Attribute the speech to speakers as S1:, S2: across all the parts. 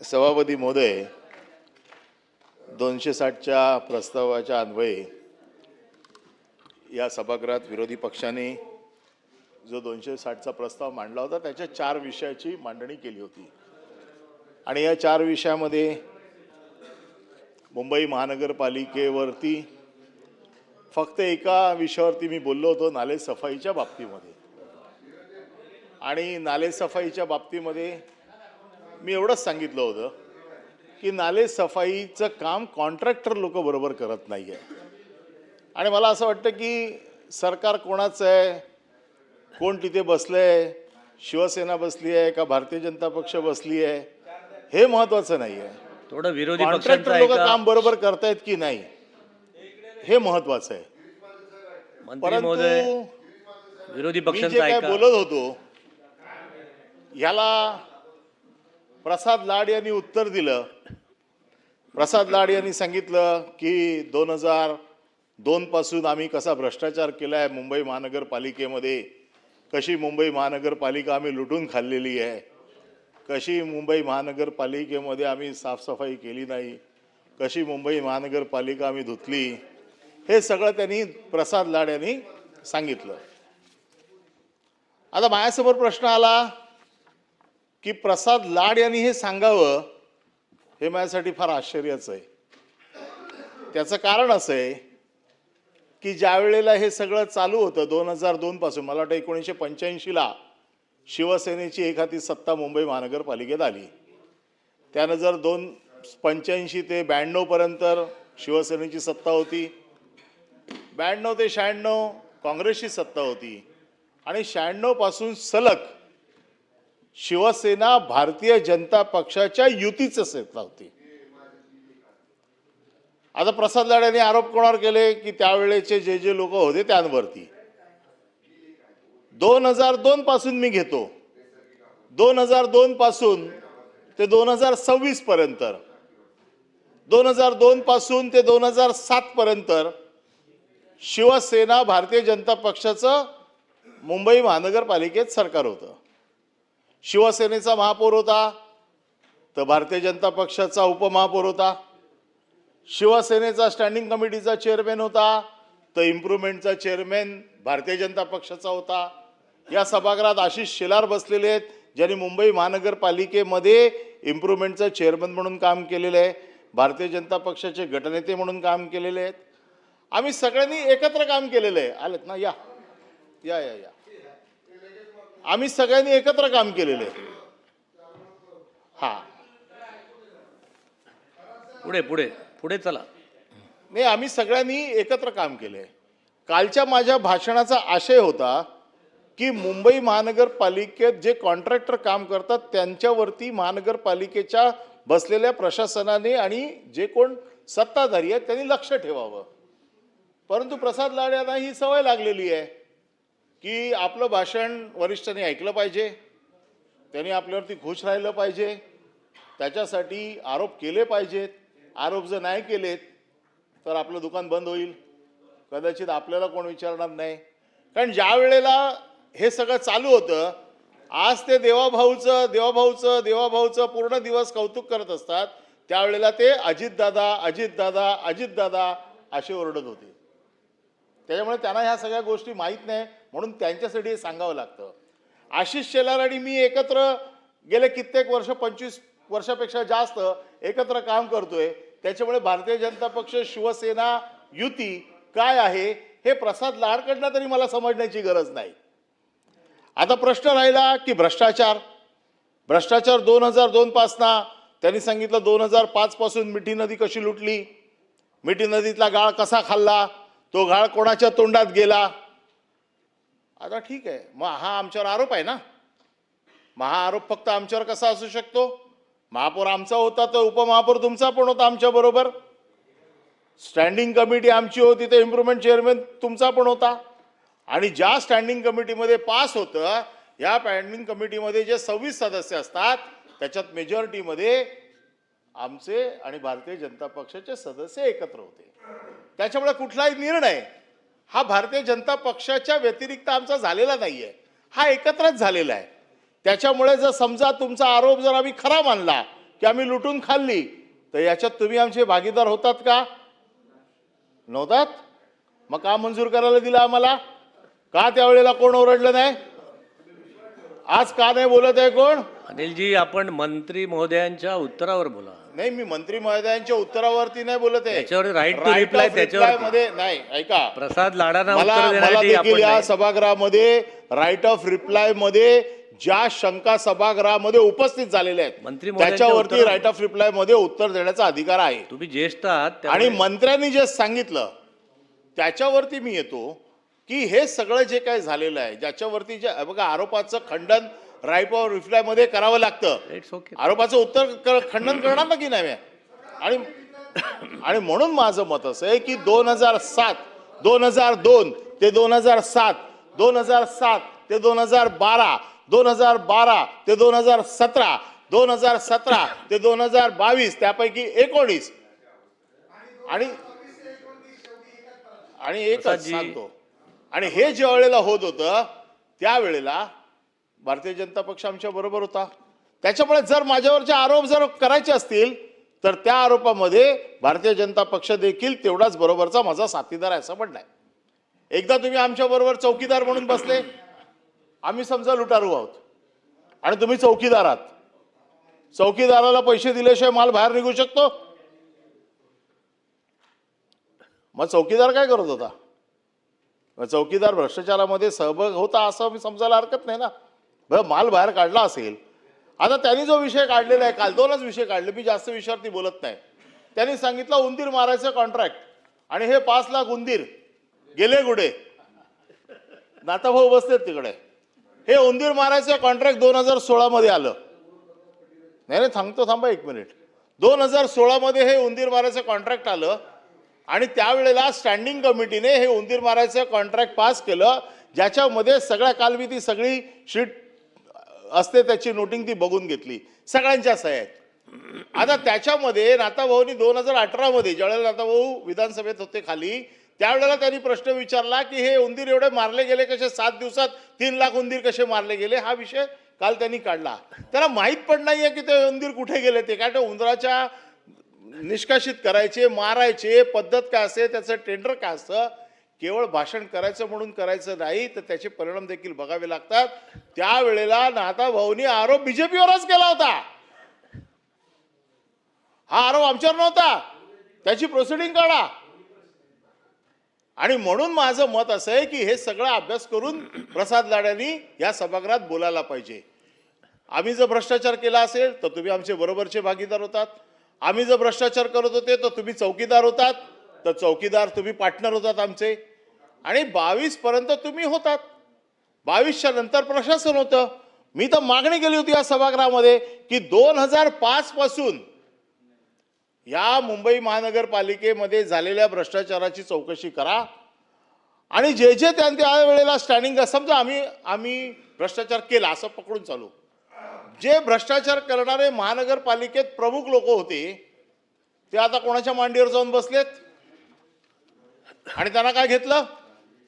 S1: सभापती महोदय, 260च्या प्रस्तावाच्या अन्वये या सभागृहात विरोधी पक्षाने जो 260चा प्रस्ताव मांडला होता त्याच्या 4 विषयाची मांडणी केली होती आणि या 4 विषयामध्ये मुंबई महानगरपालिकेवरती फक्त एका विषयावरती मी बोललो होतो, नाले सफाईच्या बाबतीमध्ये। आणि नाले सफाईच्या बाबतीमध्ये मी एवढंच सांगितलं होतं की नाले सफाईचं काम कॉन्ट्रॅक्टर लोक बरोबर करत नाहीये आणि मला असं वाटतं की सरकार कोणाचं आहे, कोण तिथे बसलंय, शिवसेना बसली आहे का भारतीय जनता पक्ष बसली आहे, हे महत्त्वाचं नाहीये।
S2: थोडं विरोधी
S1: कॉन्ट्रॅक्टर लोक काम बरोबर करतायत की नाही हे महत्त्वाचं आहे।
S2: मंत्री महोदय, विरोधी पक्षांचं
S1: काय बोलत होतो याला प्रसाद लाड यांनी उत्तर दिलं। प्रसाद लाड यांनी सांगितलं की 2002 पासून आम्ही कसा भ्रष्टाचार केलाय मुंबई महानगरपालिकेमध्ये, कशी मुंबई महानगरपालिका आम्ही लुटून खाल्लेली आहे, कशी मुंबई महानगरपालिकेमध्ये आम्ही साफसफाई केली नाही, कशी मुंबई महानगरपालिका आम्ही धुतली, हे सगळं त्यांनी प्रसाद लाड यांनी सांगितलं। आता माझ्यासमोर प्रश्न आला की प्रसाद लाड यांनी हे सांगावं हे माझ्यासाठी फार आश्चर्याचं आहे। त्याचं कारण असं आहे की ज्या वेळेला हे सगळं चालू होतं 2002 पासून, मला वाटतं 1985ला शिवसेनेची एक हाती सत्ता मुंबई महानगरपालिकेत आली। त्यानं जर 85 ते 92 पर्यंत शिवसेनेची सत्ता होती, 92 ते 96 काँग्रेसची सत्ता होती आणि 96 पासून सलग शिवसेना भारतीय जनता पक्षाच्या युतीचं सत्ता होती। आता प्रसाद लाड यांनी आरोप कोणावर केले की त्यावेळेचे जे लोक होते त्यांवरती। 2002 पासून मी घेतो, 2002 पासून ते 2026 पर्यंत, 2002 पासून ते 2007 पर्यंत शिवसेना भारतीय जनता पक्षाचं मुंबई महानगरपालिकेत सरकार होतं। शिवसेनेचा महापौर होता तर भारतीय जनता पक्षाचा उपमहापौर होता, शिवसेनेचा स्टँडिंग कमिटीचा चेअरमॅन होता तर इम्प्रूव्हमेंटचा चेअरमॅन भारतीय जनता पक्षाचा होता। या सभागृहात आशिष शेलार बसलेले आहेत ज्यांनी मुंबई महानगरपालिकेमध्ये इम्प्रूव्हमेंटचा चेअरमॅन म्हणून काम केलेलं आहे, भारतीय जनता पक्षाचे गटनेते म्हणून काम केलेले आहेत। आम्ही सगळ्यांनी एकत्र काम केलेलं आहे। आलेत ना? या या या या आम्ही सगळ्यांनी एकत्र काम केलेले आहे। हा,
S2: पुढे पुढे पुढे चला।
S1: नाही, आम्ही सगळ्यांनी एकत्र काम केले। कालच्या माझ्या भाषणाचा आशय होता की मुंबई महानगरपालिकेत जे कॉन्ट्रॅक्टर काम करतात त्यांच्यावरती महानगरपालिकेच्या बसलेल्या प्रशासनाने आणि जे कोण सत्ताधारी आहेत त्यांनी लक्ष ठेवावं। परंतु प्रसाद लाड यांना ही सवय लागलेली आहे की आपलं भाषण वरिष्ठांनी ऐकलं पाहिजे, त्यांनी आपल्यावरती खुश राहिलं पाहिजे, त्याच्यासाठी आरोप केले पाहिजेत। आरोप जर नाही केलेत तर आपलं दुकान बंद होईल, कदाचित आपल्याला कोण विचारणार नाही। कारण ज्या वेळेला हे सगळं चालू होतं, आज ते देवाभाऊचं पूर्ण दिवस कौतुक करत असतात, त्यावेळेला ते अजितदादा अजितदादा अजितदादा असे ओरडत होते। त्याच्यामुळे त्यांना ह्या सगळ्या गोष्टी माहीत नाही, म्हणून त्यांच्यासाठी हे सांगावं लागतं। आशिष शेलार आणि मी एकत्र गेले कित्येक वर्ष, 25 वर्षापेक्षा जास्त एकत्र काम करतोय। त्याच्यामुळे भारतीय जनता पक्ष शिवसेना युती काय आहे हे प्रसाद लाडकडनं तरी मला समजण्याची गरज नाही। आता प्रश्न राहिला की भ्रष्टाचार 2002 पासनं त्यांनी सांगितलं 2005 पासून मिठी नदी कशी लुटली, मिठी नदीतला गाळ कसा खाल्ला, तो गाळ कोणाच्या तोंडात गेला। आता ठीक आहे, मग हा आमच्यावर आरोप आहे ना, मग हा आरोप फक्त आमच्यावर कसा असू शकतो? महापौर आमचा होता तर उपमहापौर तुमचा पण होता आमच्या बरोबर, स्टँडिंग कमिटी आमची होती तर इम्प्रूव्हमेंट चेअरमॅन तुमचा पण होता। आणि ज्या स्टँडिंग कमिटीमध्ये पास होतं, या स्टँडिंग कमिटीमध्ये जे 26 सदस्य असतात त्याच्यात मेजॉरिटीमध्ये आमचे आणि भारतीय जनता पक्षाचे सदस्य एकत्र होते। त्याच्यामुळे कुठलाही निर्णय हा भारतीय जनता पक्षाच्या व्यतिरिक्त आमचा झालेला नाहीये, हा एकत्रच झालेला आहे। त्याच्यामुळे जर समजा तुमचा आरोप जर आम्ही खरा मानला की आम्ही लुटून खाल्ली, तर याच्यात तुम्ही आमचे भागीदार होतात का? नव्हतात. मग का मंजूर करायला दिलं आम्हाला? का त्यावेळेला कोण ओरडलं नाही? आज का नाही बोलत आहे कोण?
S2: अनिलजी, आपण मंत्री महोदयांच्या उत्तरावर बोला.
S1: नाही, मी मंत्री महोदयांच्या उत्तरावरती नाही बोलत आहे.
S2: त्याच्यावर right to
S1: Right
S2: reply
S1: of
S2: त्याच्यावर
S1: reply मध्ये नाही. ऐका,
S2: प्रसाद लाडांना
S1: मला
S2: उत्तर
S1: मला
S2: देण्यासाठी
S1: देखील
S2: आपण
S1: या
S2: नाही.
S1: सभागृहामध्ये राईट ऑफ रिप्लाय मध्ये ज्या शंका सभागृहामध्ये उपस्थित झालेल्या आहेत
S2: मंत्री महोदयांच्या
S1: त्याच्यावरती
S2: उत्तरावर-
S1: राईट ऑफ रिप्लाय मध्ये उत्तर देण्याचा अधिकार आहे.
S2: तुम्ही ज्येष्ठ आहात
S1: आणि
S2: त्यामुळे-
S1: मंत्र्यांनी जे सांगितलं त्याच्यावरती मी येतो की हे सगळं जे काही झालेलं आहे, ज्याच्यावरती जे बघा आरोपाचं खंडन राईट ऑफ रिप्लाय मध्ये करावं लागतं.
S2: It's okay.
S1: आरोपाचं उत्तर खंडन करणार ना की नाही मी? आणि म्हणून माझं मत असं आहे की 2007, 2002 ते 2007, 2007 ते 2012, 2012 ते 2017, 2017 ते 2022 त्यापैकी 19 आणि एकच
S2: प्रसादजी.
S1: सांगतो. आणि हे ज्या वेळेला होत होतं त्यावेळेला भारतीय जनता पक्ष आमच्या बरोबर होता. त्याच्यामुळे जर माझ्यावरचे आरोप जर करायचे असतील तर त्या आरोपामध्ये भारतीय जनता पक्ष देखील तेवढाच बरोबरचा माझा साथीदार आहे असं म्हणणं आहे. एकदा तुम्ही आमच्या बरोबर चौकीदार म्हणून बसले, आम्ही समजा लुटारू आहोत आणि तुम्ही चौकीदार आहात. चौकीदाराला पैसे दिल्याशिवाय माल बाहेर निघू शकतो? मग चौकीदार काय करत होता? मग चौकीदार भ्रष्टाचारामध्ये सहभाग होता असं मी समजायला हरकत नाही ना. बरं, माल बाहेर काढला असेल. आता त्यांनी जो विषय काढलेला आहे, काल 2च विषय काढले, मी जास्त विषयावरती बोलत नाही. त्यांनी सांगितलं उंदीर मारायचं कॉन्ट्रॅक्ट आणि हे 5 लाख उंदीर गेले कुठे? नाताभाऊ बसलेत तिकडे. हे उंदीर मारायचं कॉन्ट्रॅक्ट 2016 मध्ये आलं. नाही थांबा 1 मिनिट. 2016 मध्ये हे उंदीर मारायचं कॉन्ट्रॅक्ट आलं आणि त्यावेळेला स्टँडिंग कमिटीने हे उंदीर मारायचं कॉन्ट्रॅक्ट पास केलं, ज्याच्यामध्ये सगळ्या कालमिती सगळी शीट असते त्याची नोटिंग ती बघून घेतली, सगळ्यांच्या सह्या आहेत. आता त्याच्यामध्ये नाताभाऊनी 2018 मध्ये ज्यावेळेला नाताभाऊ विधानसभेत होते खाली, त्यावेळेला त्यांनी प्रश्न विचारला की हे उंदीर एवढे मारले गेले कसे? 7 दिवसात 3 लाख उंदीर कसे मारले गेले? हा विषय काल त्यांनी काढला. त्याला माहीत पण नाहीये की ते उंदीर कुठे गेले. ते काय उंदराच्या निष्कासित करायचे, मारायचे पद्धत काय असते, त्याचं टेंडर काय असतं. केवळ भाषण करायचं म्हणून करायचं नाही, तर त्याचे परिणाम देखील बघावे लागतात. त्यावेळेला नाताभाऊनी आरोप बीजेपीवरच केला होता. हा आरोप आमच्यावर नव्हता. त्याची प्रोसिडिंग काढा. आणि म्हणून माझं मत असं आहे की हे सगळं अभ्यास करून प्रसाद लाडांनी या सभागृहात बोलायला पाहिजे. आम्ही जर भ्रष्टाचार केला असेल तर तुम्ही आमचे बरोबरचे भागीदार होतात. आम्ही जर भ्रष्टाचार करत होते तर तुम्ही चौकीदार होतात, तर चौकीदार तुम्ही पार्टनर होतात आमचे. आणि 22 पर्यंत तुम्ही होतात. 22च्या नंतर प्रशासन होतं. मी तर मागणी केली होती या सभागृहामध्ये की 2005 पासून या मुंबई महानगरपालिकेमध्ये झालेल्या भ्रष्टाचाराची चौकशी करा आणि जे त्या वेळेला स्टँडिंग समजा आम्ही भ्रष्टाचार केला असं पकडून चालू. जे भ्रष्टाचार करणारे महानगरपालिकेत प्रमुख लोक होते ते आता कोणाच्या मांडीवर जाऊन बसलेत आणि त्यांना काय घेतलं?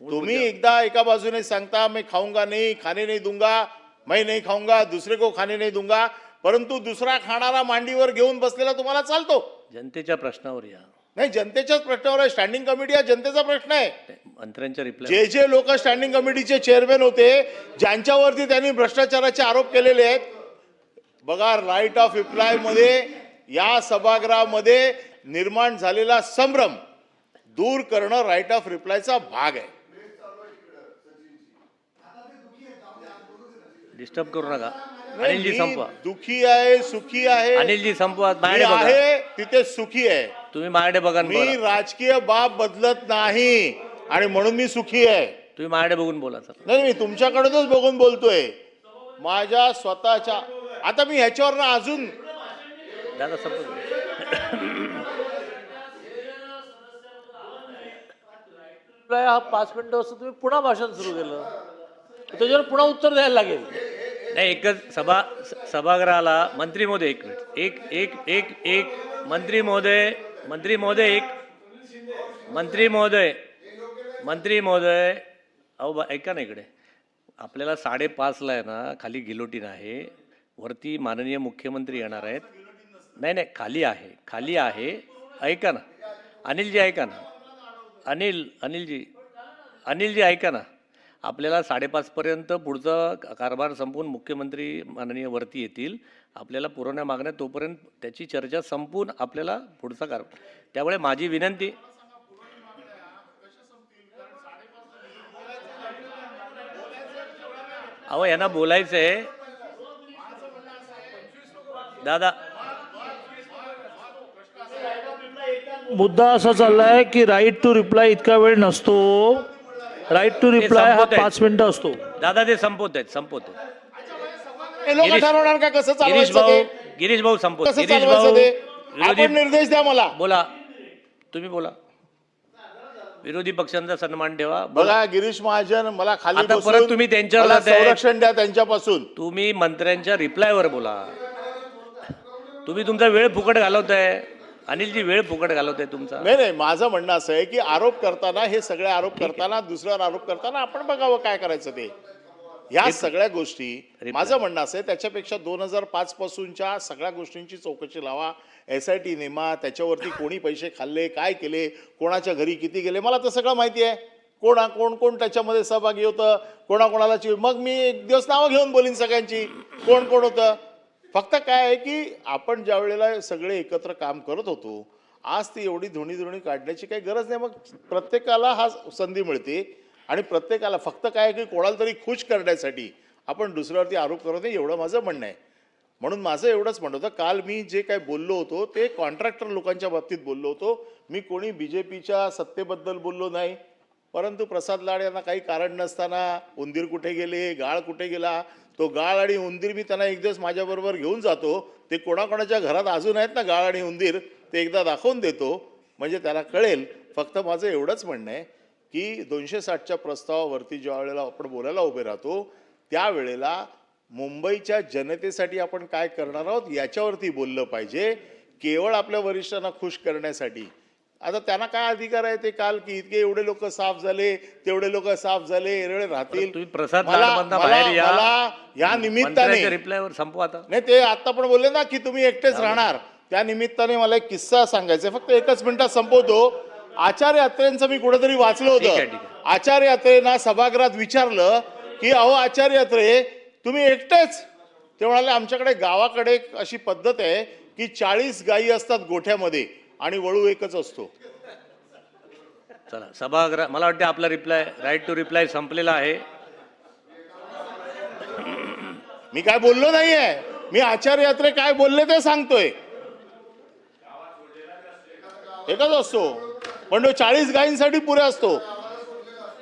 S1: तुम्ही एकदा एका बाजूने सांगता मैं खाऊंगा नहीं, खाने नहीं दूंगा, मैं नहीं खाऊंगा, दूसरे को खाने नहीं दूंगा, परंतु दुसरा खाणारा मांडीवर घेऊन बसलेला तुम्हाला चालतो.
S2: जनतेच्या प्रश्नावर या.
S1: नाही, जनतेच्याच प्रश्नावर आहे. स्टँडिंग कमिटी हा जनतेचा प्रश्न आहे.
S2: मंत्र्यांच्या रिप्लाय
S1: जे लोक स्टँडिंग कमिटीचे चेअरमॅन होते, ज्यांच्यावरती त्यांनी भ्रष्टाचाराचे आरोप केलेले आहेत, बघा राईट ऑफ रिप्लाय मध्ये या सभागृहामध्ये निर्माण झालेला संभ्रम दूर करणं राईट ऑफ रिप्लायचा भाग आहे.
S2: डिस्टर्ब करू नका. अनिलजी संपवा.
S1: दुखी आहे, सुखी आहे.
S2: अनिलजी संपवा.
S1: मी
S2: माझ्याकडे बघा.
S1: आहे तिथे सुखी आहे.
S2: तुम्ही माझ्याकडे बघा.
S1: मी राजकीय बाब बदलत नाही आणि म्हणून मी सुखी आहे.
S2: तुम्ही माझ्याकडे बघून बोला सर.
S1: नाही, मी तुमच्याकडेच बघून बोलतोय. माझ्या स्वतःच्या आता मी ह्याच्यावर ना अजून
S2: दादा संपवा.
S3: हा 5 मिनिटं असं तुम्ही पुन्हा भाषण सुरू केलं, त्याच्यावर पुन्हा उत्तर द्यायला लागेल.
S2: नाही, एकच सभागृहाला मंत्री महोदय 1 मिनिट. एक मंत्री महोदय अहो ऐका ना, इकडे आपल्याला 5:30ला आहे ना, खाली गिलोटीन आहे, वरती माननीय मुख्यमंत्री येणार आहेत. नाही नाही, खाली आहे. ऐका ना, अनिलजी ऐका ना, अनिलजी ऐका ना, आपल्याला 5:30पर्यंत पुढचा कारभार संपवून मुख्यमंत्री माननीय वरती येतील. आपल्याला पुरवण्या मागण्या तोपर्यंत त्याची चर्चा संपवून आपल्याला पुढचा कारभार. त्यामुळे माझी विनंती, अहो यांना बोलायचं आहे दादा.
S3: मुद्दा असा चाललाय की राईट टू रिप्लाय इतका वेळ नसतो. राईट टू रिप्लाय हा
S2: संपवत आहेत.
S3: 5 मिनिटं असतो.
S2: दादा ते संपवत आहेत.
S1: हे लोक
S2: गिरीश-
S1: ठरवणार का कसं
S2: गिरीश
S1: चालवायचं ते?
S2: भाऊ संपवत.
S1: कसं
S2: गिरीश
S1: चालवायचं
S2: भाऊ
S1: ते?
S2: विरोधी
S1: आपण निर्देश द्या मला.
S2: बोला, तुम्ही बोला. विरोधी पक्षांचा सन्मान ठेवा. बोला.
S1: बघा गिरीश महाजन मला खाली
S2: आता
S1: बसून
S2: परत तुम्ही त्यांच्यावर
S1: मला
S2: जाताय.
S1: संरक्षण द्या त्यांच्यापासून.
S2: तुम्ही मंत्र्यांच्या रिप्लायवर बोला. तुम्ही तुमचा वेळ फुकट घालवताय. अनिलजी वेळ फुकट घालवताय तुमचा.
S1: नाही माझं म्हणणं असं आहे की आरोप करताना हे सगळे आरोप करताना दुसऱ्यावर आरोप करताना आपण बघावं काय करायचं ते. या सगळ्या गोष्टी माझं म्हणणं असं आहे त्याच्यापेक्षा 2005 पासूनच्या सगळ्या गोष्टींची चौकशी लावा. SIT नेमा, त्याच्यावरती कोणी पैसे खाल्ले, काय केले, कोणाच्या घरी किती गेले, मला तर सगळं माहिती आहे. कोण त्याच्यामध्ये सहभागी होतं, कोणाला मग मी एक दिवस नावं घेऊन बोलीन सगळ्यांची कोण होतं. फक्त काय आहे की आपण ज्या वेळेला सगळे एकत्र काम करत होतो, आज ती एवढी धुणी काढण्याची काही गरज नाही. मग प्रत्येकाला हा संधी मिळते आणि प्रत्येकाला फक्त काय आहे की कोणाला तरी खुश करण्यासाठी आपण दुसऱ्यावरती आरोप करत नाही, एवढं माझं म्हणणं आहे. म्हणून माझं एवढंच म्हणणं होतं, काल मी जे काय बोललो होतो ते कॉन्ट्रॅक्टर लोकांच्या बाबतीत बोललो होतो. मी कोणी BJPच्या सत्तेबद्दल बोललो नाही. परंतु प्रसाद लाड यांना काही कारण नसताना उंदीर कुठे गेले, गाळ कुठे गेला, तो गाळ आणि उंदीर मी त्यांना एक दिवस माझ्याबरोबर घेऊन जातो. ते कोणाकोणाच्या घरात अजून आहेत ना गाळ आणि उंदीर, ते एकदा दाखवून देतो म्हणजे त्याला कळेल. फक्त माझं एवढंच म्हणणं आहे की 260च्या प्रस्तावावरती ज्या वेळेला आपण बोलायला उभे राहतो त्यावेळेला मुंबईच्या जनतेसाठी आपण काय करणार आहोत याच्यावरती बोललं पाहिजे, केवळ आपल्या वरिष्ठांना खुश करण्यासाठी. आता त्यांना काय अधिकार आहे ते काल की इतके एवढे लोक साफ झाले, तेवढे लोक साफ झाले, एवढे राहतील.
S2: तुम्ही प्रसाद लाडमधनं बाहेर या.
S1: मला या निमित्ताने
S2: रिप्लायवर संपवा आता.
S1: नाही ते आता पण बोलले ना की तुम्ही एकटेच राहणार, त्या निमित्ताने मला एक किस्सा सांगायचा आहे. फक्त एकच मिनिटात संपवतो. आचार्य अत्रेंचं मी कुठेतरी वाचलं
S2: ठीक
S1: होतं.
S2: आहे.
S1: आचार्य अत्रेंना सभागृहात विचारलं की अहो आचार्य अत्रे तुम्ही एकटेच? ते म्हणाले आमच्याकडे गावाकडे अशी पद्धत आहे की 40 गायी असतात गोठ्यामध्ये आणि वळू एकच असतो.
S2: चला सभागृह, मला वाटतं आपला रिप्लाय, राईट टू रिप्लाय संपलेला आहे.
S1: मी काय बोललो नाहीये, मी आचार्य अत्रे काय बोलले ते सांगतोय. एकच असतो पण तो 40 गायींसाठी पुरे असतो.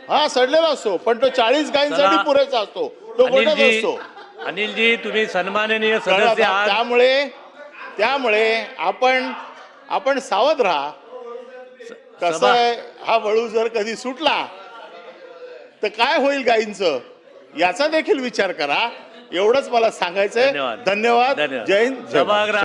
S1: हा सडलेला असतो पण तो 40 गायींसाठी
S2: चला.
S1: पुरेसा असतो, तो गोठ्यात असतो.
S2: अनिलजी तुम्ही सन्माननीय सदस्य आहात.
S1: त्यामुळे आपण सावध राहा. कसं आहे, हा वळू जर कधी सुटला तर काय होईल गायींचं याचा देखील विचार करा. एवढंच मला सांगायचंय.
S2: धन्यवाद.
S1: धन्यवाद. जय हिंद. जय भारत.
S2: सभागृह